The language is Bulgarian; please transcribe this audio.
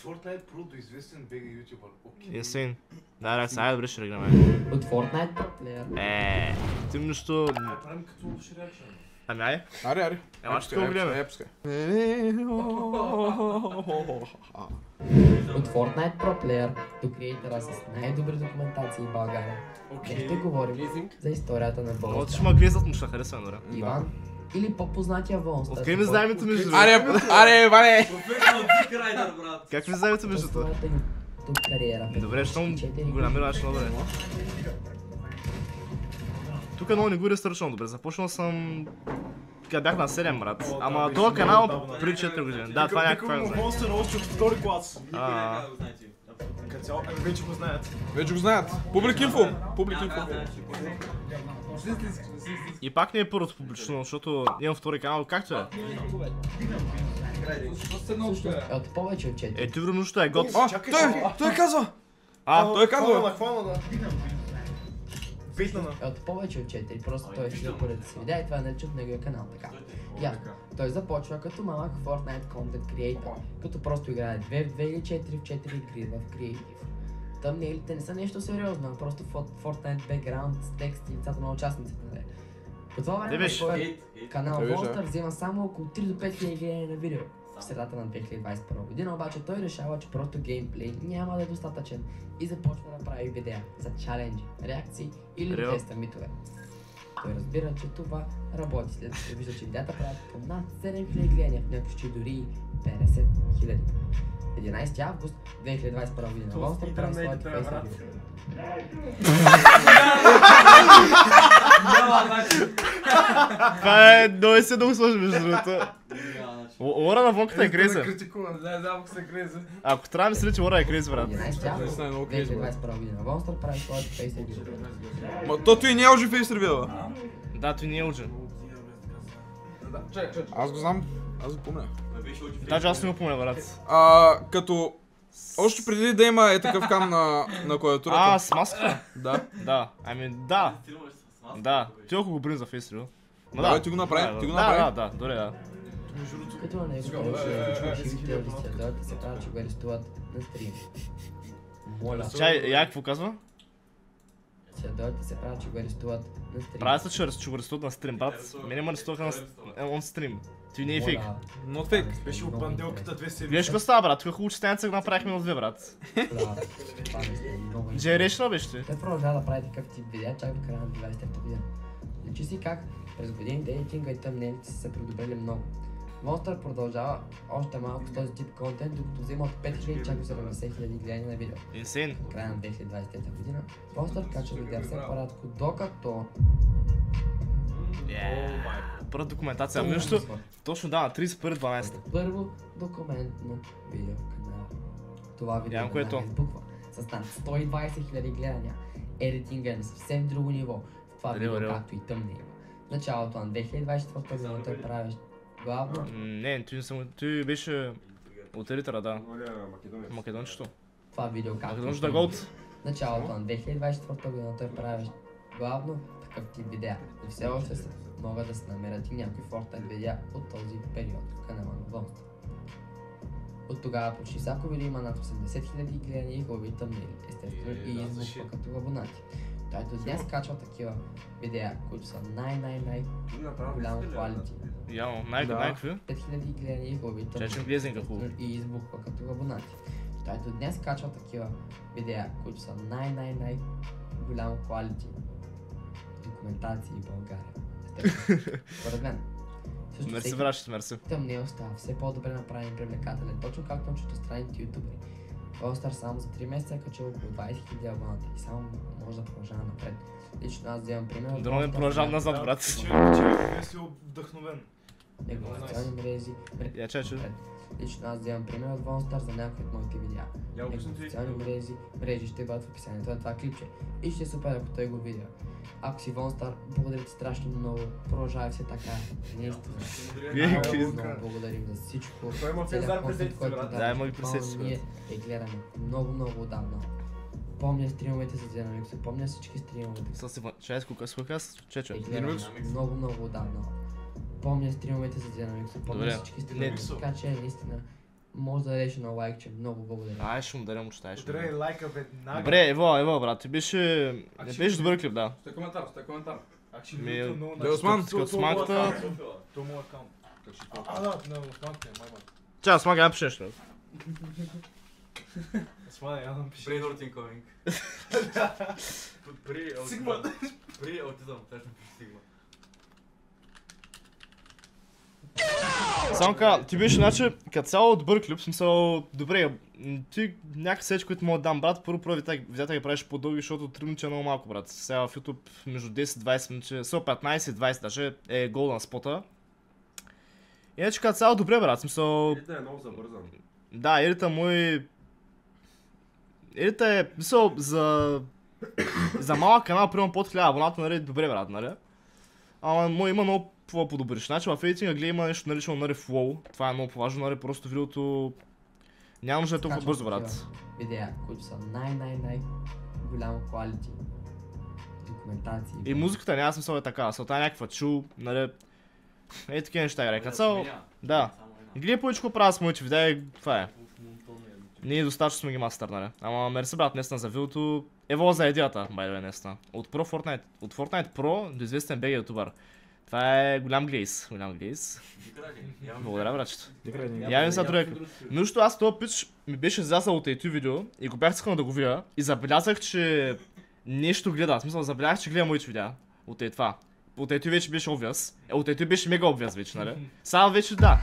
Fortnite Pro до известен БГ ютубър. Insane. Да, сега добре ще играме. От Fortnite Pro Player. Ти нещо... Правим като общ реакшн. Ами ай. Аре. Ела ще го гледаме. От Fortnite Pro Player до креатора с най-добри документации в България. Днес ще говорим за историята на О, Волстър. ще ма глезат му, ще харесваме, добре. Иван или по-познатия Волстър. Откъде ми знаем името между Аре, Ване! Професионал Дик Райдер, брат. Как ми знаем името между това? Своята YouTube кариера. Добре, щом голям мира, ще добре. Тук много не го ресърчвам добре, започнал съм... Когда бях на 7, брат. Ама този канал преди 4 години. Да, това някакво е. Монстър още от втори клас. А, Като цяло, вече го знаят. Вече го знаят. Публик инфо. Публик инфо. И пак не е първото публично, защото имам втори канал, както е. Всъщност е от повече от 4. Ти времето е год. Той казва! Той казва! Хвана. Вейтнана. Е от повече от 4, просто той е хил поради си видеа и това е нарича от неговия канал, така. Ясно. Той започва като малък Fortnite Content Creator, като просто играе 2 в 2 или 4 в 4 игри в Creative. Тъмнейлите не са нещо сериозно, а просто Fortnite бекграунд с текст и лицата на участниците. По това време канал Волстър взема само около 3 до 5 хиляди гледания на видео. В средата на 2021 година обаче той решава, че просто геймплей няма да е достатъчен и започва да прави видеа за чаленджи, реакции или да теста митове. Той разбира, че това работи, след като вижда, че видеята правят по над 7000 гледания, в някои случаи дори 50 000. 11 август 2021 година Волстър прави своите фейсбук видео. Това е много се много сложно между другото. Лора на Вонката е креза. Ако трябва да мисля, че Лора е креза, брат. 11 август 2021 година Волстър прави своите фейсбук видео. Ма то той не е лжи фейс ревила. Да, той не е лъжен. Аз го знам. Аз го помня. Даже аз не го помня, брат. Като... Още преди да има е такъв кам на клавиатурата. С маска? Да. Да, ами да. Да, ти ако го брин за фейсрил. Да, ти го направи, ти го направи. Да, добре, да. Като на него повече живите администратори се казва, че го арестуват на стрим. Моля. Чай, я какво казва? Администраторите се правят, че го арестуват на стрим. Правя се, че го арестуват на стрим, брат. Мене ме арестуваха на стрим. Ти не е фейк. Not fake. Беше от банделката 2 седмици. Гледаш какво става, брат? Тук хубаво, че станица го направихме на 2, брат. Джереш беше ти. Той продължава да прави такъв тип видеа, чак до края на 20-та година. Личи си как през годините едитинга и тъмнелите са се придобрили много. Волстър продължава още малко с този тип контент, докато взема от 5000 чак до 70 000 гледания на видео. Инсейн. В края на 2023 година Волстър качва видеа все по-рядко, докато... Първа документация, между точно да, на 31.12. Първо документно видео в канала. Това видео Янко е то. избухва с над 120 000 гледания. Едитинга е на съвсем друго ниво. В това видео, както и тъмнейло. Началото на 2024 година той правиш главно... Не, той беше от елитъра, да. Македончето. Това видео както... Македончето да голд. Началото на 2024 година той правиш главно такъв тип видеа. И все още могат да се намерят и някои Fortnite видеа от този период в канала на Волстър. От тогава почти всяко видео има над 80 000 гледания и хубави тъмнели, естествено и избухва като абонати. Той до днес качва такива видеа, които са голямо quality. Ямо, най-какви? 5000 гледания и хубави тъмнели, естествено и избухва като абонати. Той до днес качва такива видеа, които са голямо quality документации в България. Според мен. Мерси, брат, мерси. Тъмнейл става все по-добре направен и привлекателен, точно както на чуждестранните ютубери. Волстър само за 3 месеца е качил около 20 000 абоната и само може да продължава напред. Лично аз вземам пример от Дано не продължавам назад, брат. Човек е си вдъхновен. Негови социални мрежи. Лично аз вземам пример от Волстър за някои от моите видеа. Негови социални мрежи ще бъдат в описанието на това клипче и ще е супер, ако той го видя. Ако си Волстър, благодаря ти страшно много, продължавай все така, наистина. Много благодарим за всичко, целият контент, който ние гледаме много отдавна. Помня стримовете с Динамикс, помня всички стримовете. Чай, сколько аз? Чечо. Много отдавна. Помня стримовете с Динамикс, помня всички стримовете, така че наистина може да дадеш едно лайкче, много благодаря. Ай, ще му даря чета, ще му Ударай даря. лайка веднага. Добре, ево, брат, ти беше добър клип, да. Стой коментар. Абсолютно Осман, много. с магата. То му аккаунт. Да, на Османка, майма. Чакай, Осман, я напиши нещо. Осман, я напиши. Brainrot incoming. Сигма. При аутизъм, точно при Сигма. Само така, ти беше, значи, като цяло добър клип, смисъл, добре, ти някакви сеч, които мога да дам, брат, първо видеята ги правиш по-дълги, защото 3 минути е много малко, брат. Сега в YouTube между 10-20 минути, 15-20 даже е гол на спота. Иначе като цяло добре, брат, смисъл... Едита е много забързан. Да, едита му е... Едита е, мисъл, за малък канал, примерно под 1000 абоната, нали, добре, брат, нали? Ама му има много по-подобриш. Значи в едитинга гледа има нещо наричано, нали, flow. Това е много по-важно, нали, просто видеото... Няма нужда да е толкова бързо, брат. Видеа, които са най голямо quality. Документации. И музиката няма смисъл е така, сълта е някаква чул, нали... Ей такива неща играе. Като цяло... Да. Гледай повече правя с моите видеа и това е. Ние достатъчно сме ги мастър, нали? Ама мерси, брат, наистина за видеото. Ево за идеята, by the way, наистина. От Fortnite Pro до известен BG ютубър. Това е голям глейс, Благодаря, братчето. Явен са другия. Нощо аз този пич ми беше излязъл от YouTube видео и го бях искал да го видя и забелязах, че нещо гледа. В смисъл, забелязах, че гледа моите видеа. От това. От YouTube вече беше obvious. От YouTube беше мега obvious вече, нали? Сега вече да.